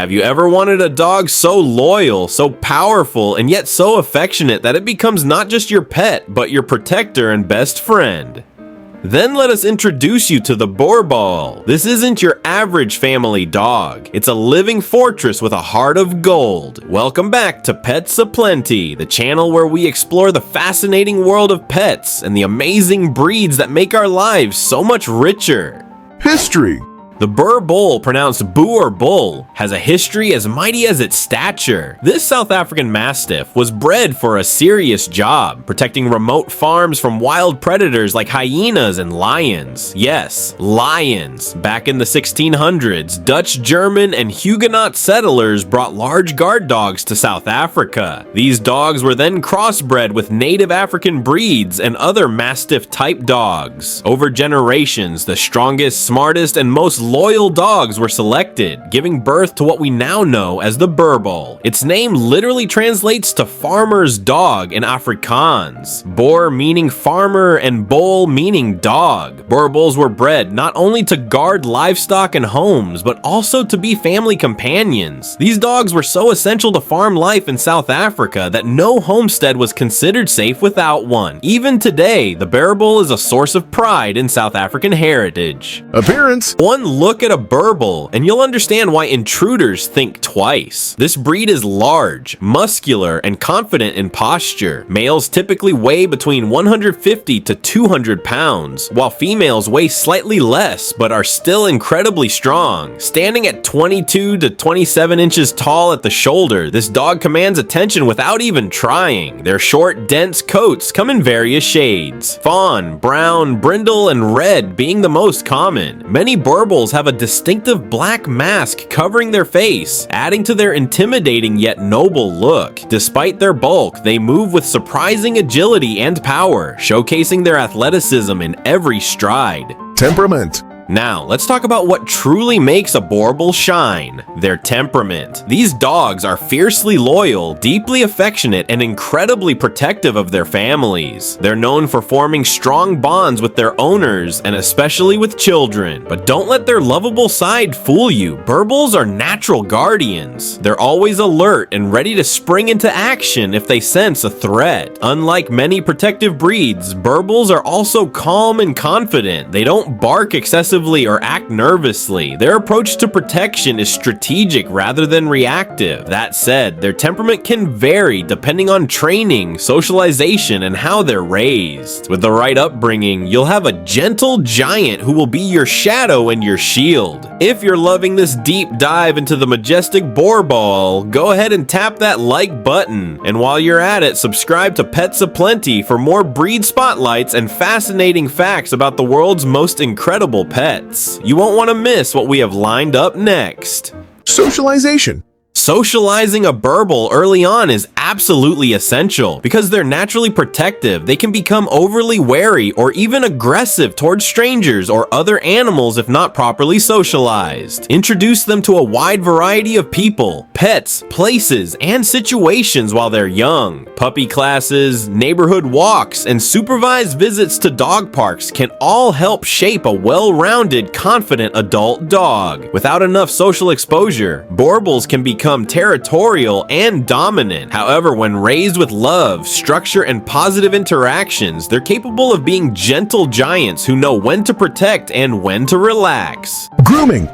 Have you ever wanted a dog so loyal, so powerful, and yet so affectionate that it becomes not just your pet, but your protector and best friend? Then let us introduce you to the Boerboel. This isn't your average family dog. It's a living fortress with a heart of gold. Welcome back to Pets Aplenty, the channel where we explore the fascinating world of pets and the amazing breeds that make our lives so much richer. History. The Boerboel, pronounced Boerboel, has a history as mighty as its stature. This South African Mastiff was bred for a serious job, protecting remote farms from wild predators like hyenas and lions. Yes, lions. Back in the 1600s, Dutch, German, and Huguenot settlers brought large guard dogs to South Africa. These dogs were then crossbred with native African breeds and other Mastiff-type dogs. Over generations, the strongest, smartest, and most loyal dogs were selected, giving birth to what we now know as the Boerboel. Its name literally translates to farmer's dog in Afrikaans. Boer meaning farmer and boel meaning dog. Boerboels were bred not only to guard livestock and homes, but also to be family companions. These dogs were so essential to farm life in South Africa that no homestead was considered safe without one. Even today, the Boerboel is a source of pride in South African heritage. Appearance. One look at a Boerboel and you'll understand why intruders think twice. This breed is large, muscular, and confident in posture. Males typically weigh between 150 to 200 pounds, while females weigh slightly less but are still incredibly strong. Standing at 22 to 27 inches tall at the shoulder, this dog commands attention without even trying. Their short, dense coats come in various shades, fawn, brown, brindle, and red being the most common. Many Boerboels have a distinctive black mask covering their face, adding to their intimidating yet noble look. Despite their bulk, they move with surprising agility and power, showcasing their athleticism in every stride. Temperament. Now, let's talk about what truly makes a Boerboel shine: their temperament. These dogs are fiercely loyal, deeply affectionate, and incredibly protective of their families. They're known for forming strong bonds with their owners, and especially with children. But don't let their lovable side fool you. Boerboels are natural guardians. They're always alert and ready to spring into action if they sense a threat. Unlike many protective breeds, Boerboels are also calm and confident. They don't bark excessively or act nervously. Their approach to protection is strategic rather than reactive. That said, their temperament can vary depending on training, socialization, and how they're raised. With the right upbringing, you'll have a gentle giant who will be your shadow and your shield. If you're loving this deep dive into the majestic Boerboel, go ahead and tap that like button. And while you're at it, subscribe to Pets Aplenty for more breed spotlights and fascinating facts about the world's most incredible pets. You won't want to miss what we have lined up next. Socialization. Socializing a Boerboel early on is absolutely essential. Because they're naturally protective, they can become overly wary or even aggressive towards strangers or other animals if not properly socialized. Introduce them to a wide variety of people, pets, places, and situations while they're young. Puppy classes, neighborhood walks, and supervised visits to dog parks can all help shape a well-rounded, confident adult dog. Without enough social exposure, Boerboels can become territorial and dominant. However, when raised with love, structure, and positive interactions, they're capable of being gentle giants who know when to protect and when to relax. Grooming.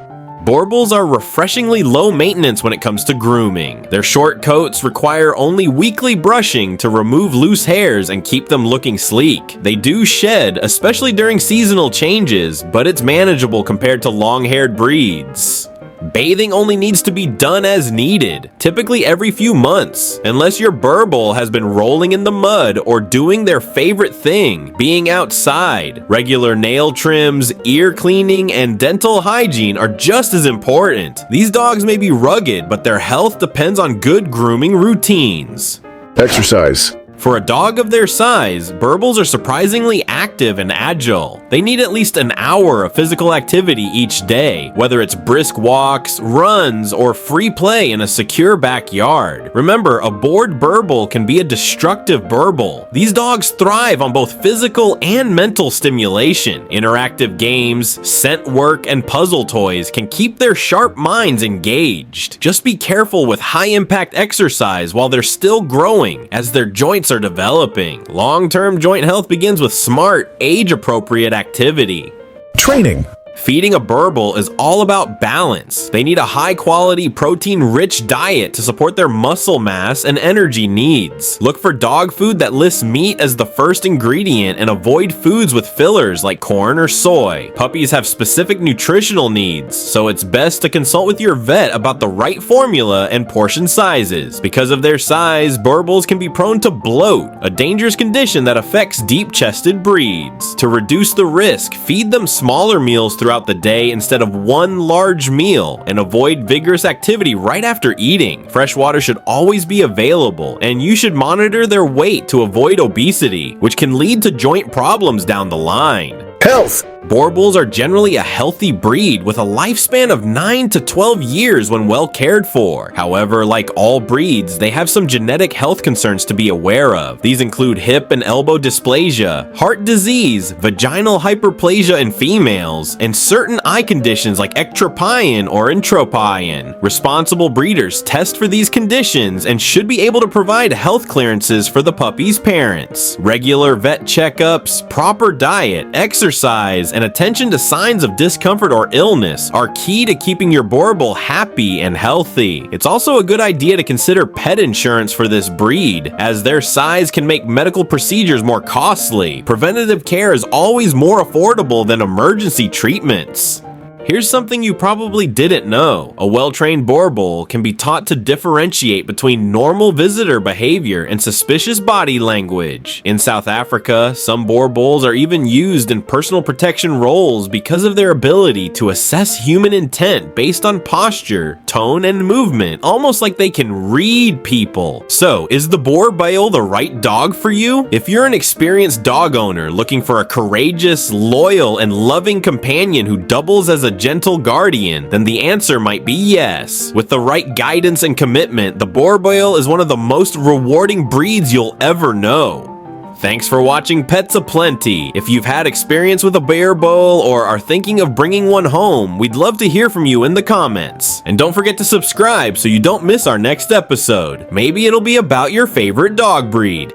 Boerboels are refreshingly low maintenance when it comes to grooming. Their short coats require only weekly brushing to remove loose hairs and keep them looking sleek. They do shed, especially during seasonal changes, but it's manageable compared to long-haired breeds. Bathing only needs to be done as needed, typically every few months, unless your Boerboel has been rolling in the mud or doing their favorite thing, being outside. Regular nail trims, ear cleaning, and dental hygiene are just as important. These dogs may be rugged, but their health depends on good grooming routines. Exercise. For a dog of their size, Boerboels are surprisingly active and agile. They need at least an hour of physical activity each day, whether it's brisk walks, runs, or free play in a secure backyard. Remember, a bored Boerboel can be a destructive Boerboel. These dogs thrive on both physical and mental stimulation. Interactive games, scent work, and puzzle toys can keep their sharp minds engaged. Just be careful with high-impact exercise while they're still growing, as their joints are developing. Long-term joint health begins with smart, age-appropriate activity. Training. Feeding a Boerboel is all about balance. They need a high-quality, protein-rich diet to support their muscle mass and energy needs. Look for dog food that lists meat as the first ingredient and avoid foods with fillers like corn or soy. Puppies have specific nutritional needs, so it's best to consult with your vet about the right formula and portion sizes. Because of their size, Boerboels can be prone to bloat, a dangerous condition that affects deep-chested breeds. To reduce the risk, feed them smaller meals throughout the day instead of one large meal, and avoid vigorous activity right after eating. Fresh water should always be available, and you should monitor their weight to avoid obesity, which can lead to joint problems down the line. Health. Boerboels are generally a healthy breed with a lifespan of 9 to 12 years when well cared for. However, like all breeds, they have some genetic health concerns to be aware of. These include hip and elbow dysplasia, heart disease, vaginal hyperplasia in females, and certain eye conditions like ectropion or entropion. Responsible breeders test for these conditions and should be able to provide health clearances for the puppy's parents. Regular vet checkups, proper diet, exercise, and attention to signs of discomfort or illness are key to keeping your Boerboel happy and healthy. It's also a good idea to consider pet insurance for this breed, as their size can make medical procedures more costly. Preventative care is always more affordable than emergency treatments. Here's something you probably didn't know. A well-trained Boerboel can be taught to differentiate between normal visitor behavior and suspicious body language. In South Africa, some Boerboels are even used in personal protection roles because of their ability to assess human intent based on posture, tone, and movement, almost like they can read people. So, is the Boerboel the right dog for you? If you're an experienced dog owner looking for a courageous, loyal, and loving companion who doubles as a gentle guardian, then the answer might be yes. With the right guidance and commitment, the Boerboel is one of the most rewarding breeds you'll ever know. Thanks for watching Pets Aplenty. If you've had experience with a Boerboel or are thinking of bringing one home, we'd love to hear from you in the comments. And don't forget to subscribe so you don't miss our next episode. Maybe it'll be about your favorite dog breed.